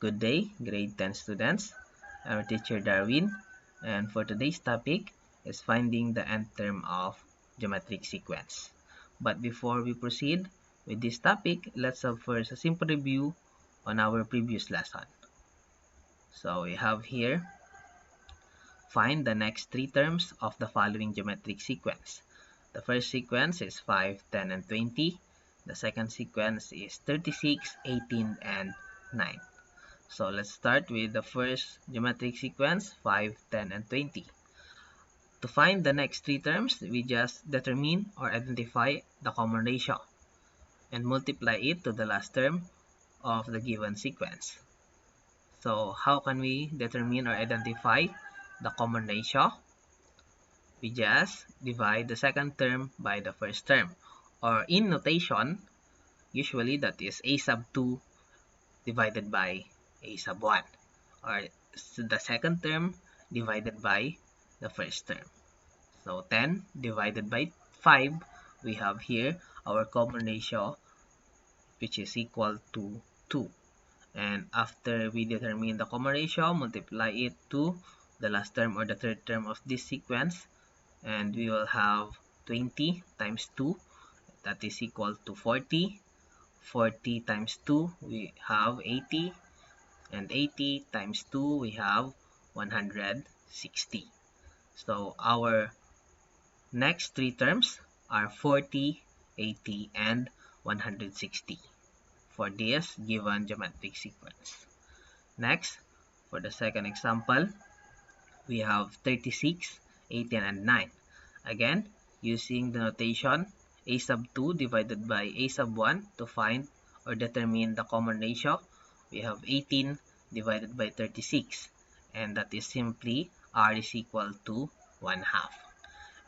Good day, grade 10 students. I'm teacher Darwin, and for today's topic is finding the nth term of geometric sequence. But before we proceed with this topic, let's have first a simple review on our previous lesson. So we have here, find the next three terms of the following geometric sequence. The first sequence is 5, 10, and 20. The second sequence is 36, 18, and 9. So let's start with the first geometric sequence, 5, 10, and 20. To find the next three terms, we just determine or identify the common ratio and multiply it to the last term of the given sequence. So how can we determine or identify the common ratio? We just divide the second term by the first term, or in notation, usually that is a sub 2 divided by a sub 1, or the second term divided by the first term. So 10 divided by 5, we have here our common ratio, which is equal to 2. And after we determine the common ratio, multiply it to the last term or the third term of this sequence, and we will have 20 times 2, that is equal to 40. 40 times 2, we have 80. And 80 times 2, we have 160. So our next three terms are 40, 80, and 160 for this given geometric sequence. Next, for the second example, we have 36, 18, and 9. Again, using the notation a sub 2 divided by a sub 1 to find or determine the common ratio, we have 18 divided by 36, and that is simply r is equal to 1/2.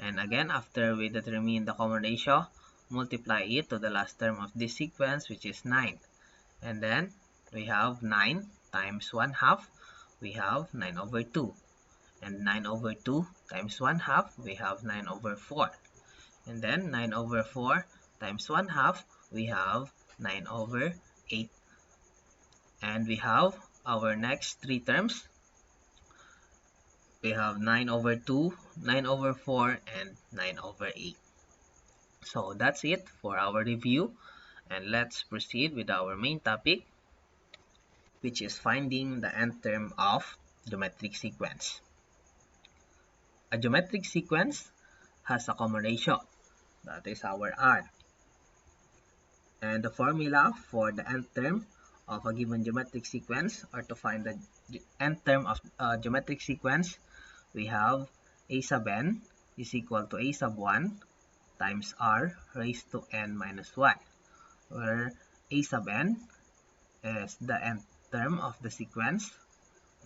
And again, after we determine the common ratio, multiply it to the last term of this sequence, which is 9. And then we have 9 times 1/2, we have 9 over 2. And 9 over 2 times 1/2, we have 9 over 4. And then 9 over 4 times 1/2, we have 9 over 8. And we have our next three terms. We have 9 over 2, 9 over 4, and 9 over 8. So that's it for our review. And let's proceed with our main topic, which is finding the nth term of geometric sequence. A geometric sequence has a common ratio, that is our r. And the formula for the nth term of a given geometric sequence, or to find the nth term of a geometric sequence, we have a sub n is equal to a sub 1 times r raised to n minus 1, where a sub n is the nth term of the sequence,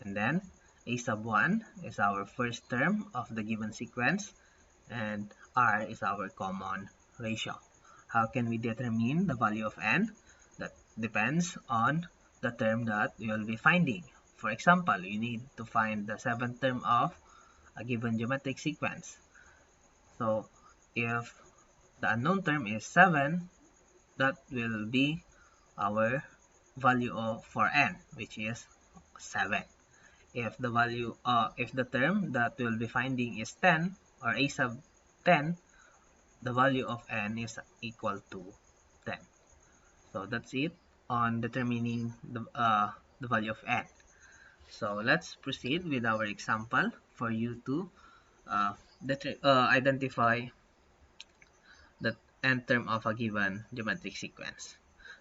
and then a sub 1 is our first term of the given sequence, and r is our common ratio. How can we determine the value of n? That depends on the term that we will be finding. For example, you need to find the seventh term of a given geometric sequence. So if the unknown term is 7, that will be our value for n, which is 7. If the term that we'll be finding is 10, or a sub 10, the value of n is equal to 10. So that's it on determining the value of n. So let's proceed with our example for you to identify the nth term of a given geometric sequence.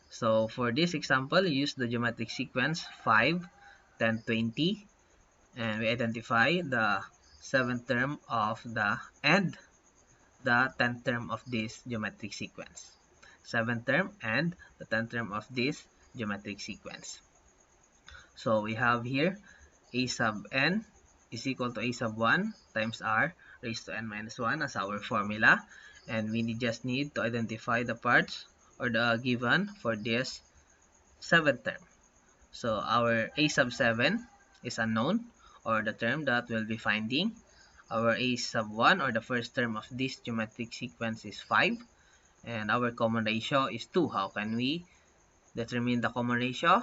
So for this example, use the geometric sequence 5, 10, 20, and we identify the seventh term of the 10th term of this geometric sequence. 7th term and the 10th term of this geometric sequence. So we have here a sub n is equal to a sub 1 times r raised to n minus 1 as our formula, and we just need to identify the parts or the given for this 7th term. So our a sub 7 is unknown, or the term that we'll be finding. Our a sub 1, or the first term of this geometric sequence, is 5, and our common ratio is 2. How can we determine the common ratio?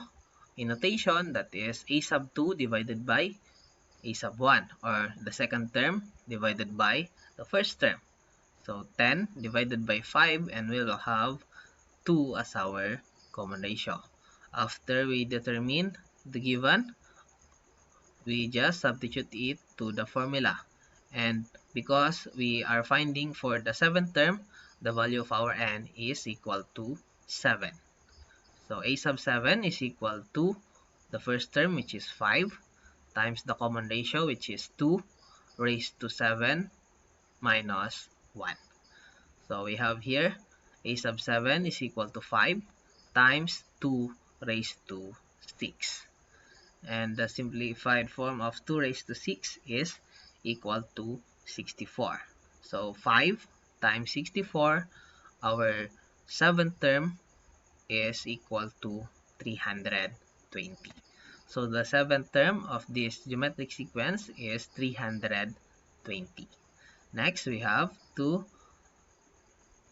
in notation, that is a sub 2 divided by a sub 1, or the second term divided by the first term. So 10 divided by 5, and we will have 2 as our common ratio. After we determine the given, we just substitute it to the formula. And because we are finding for the seventh term, the value of our n is equal to 7. So a sub 7 is equal to the first term, which is 5, times the common ratio, which is 2 raised to 7 minus 1. So we have here a sub 7 is equal to 5 times 2 raised to 6. And the simplified form of 2 raised to 6 is equal to 64. So 5 times 64, our seventh term is equal to 320. So the seventh term of this geometric sequence is 320. Next, we have to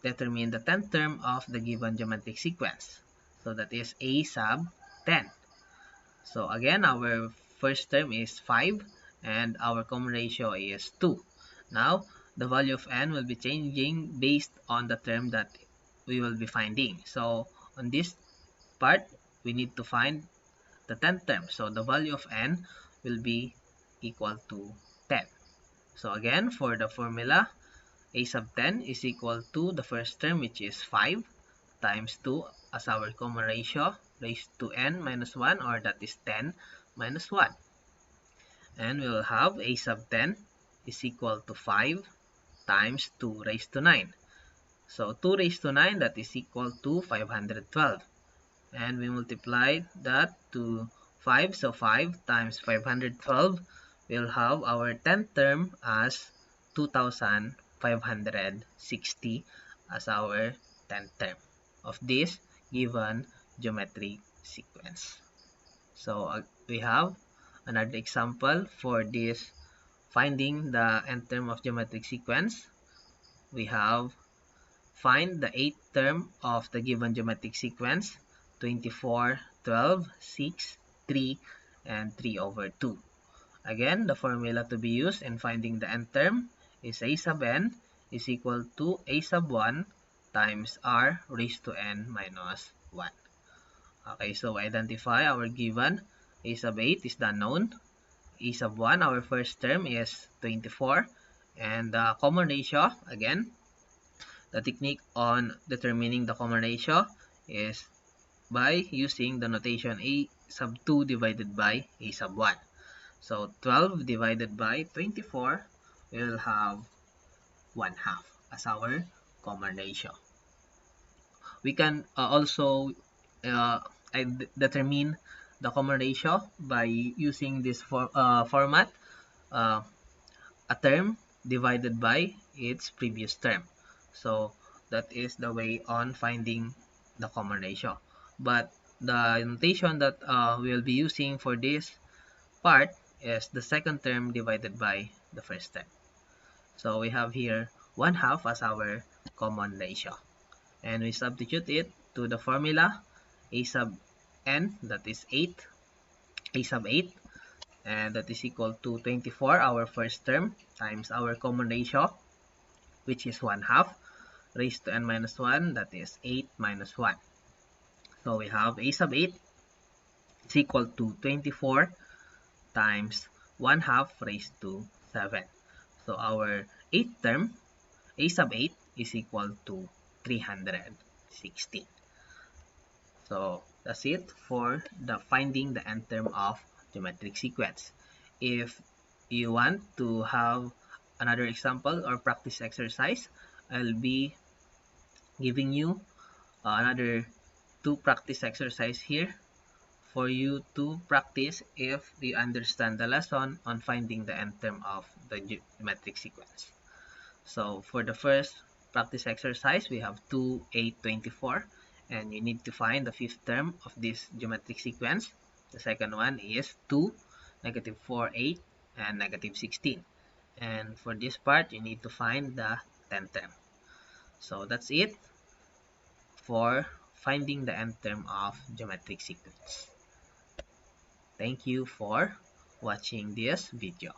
determine the 10th term of the given geometric sequence. So that is a sub 10. So again, our first term is 5 and our common ratio is 2. Now, the value of n will be changing based on the term that we will be finding. So on this part, we need to find the 10th term. So the value of n will be equal to 10. So again, for the formula, a sub 10 is equal to the first term, which is 5 times 2 as our common ratio raised to n minus 1, or that is 10 minus 1. And we will have a sub 10 is equal to 5 times 2 raised to 9. So 2 raised to 9, that is equal to 512. And we multiply that to 5. So 5 times 512, we'll have our 10th term as 2560 as our 10th term of this given geometric sequence. So we have another example for this finding the nth term of geometric sequence. We have find the 8th term of the given geometric sequence: 24, 12, 6, 3, and 3 over 2. Again, the formula to be used in finding the nth term is a sub n is equal to a sub 1 times r raised to n minus 1. Okay, so identify our given. A sub 8 is the unknown. A sub 1, our first term, is 24. And the common ratio, again, the technique on determining the common ratio is by using the notation a sub 2 divided by a sub 1. So 12 divided by 24, we will have 1/2 as our common ratio. We can also determine the common ratio by using this format, a term divided by its previous term. So that is the way on finding the common ratio. But the notation that we'll be using for this part is the second term divided by the first term. So we have here 1/2 as our common ratio. And we substitute it to the formula a sub n, that is 8, a sub 8, and that is equal to 24, our first term, times our common ratio, which is 1/2, raised to n minus 1, that is 8 minus 1. So we have a sub 8 is equal to 24 times 1/2 raised to 7. So our 8th term, a sub 8, is equal to 316. So that's it for the finding the nth term of geometric sequence. If you want to have another example or practice exercise, I'll be giving you another 2 practice exercise here for you to practice if you understand the lesson on finding the nth term of the geometric sequence. So for the first practice exercise, we have 2, 8, 24, and you need to find the 5th term of this geometric sequence. The second one is 2, negative 4, 8, and negative 16. And for this part, you need to find the 10th term. So that's it for finding the nth term of geometric sequence. Thank you for watching this video.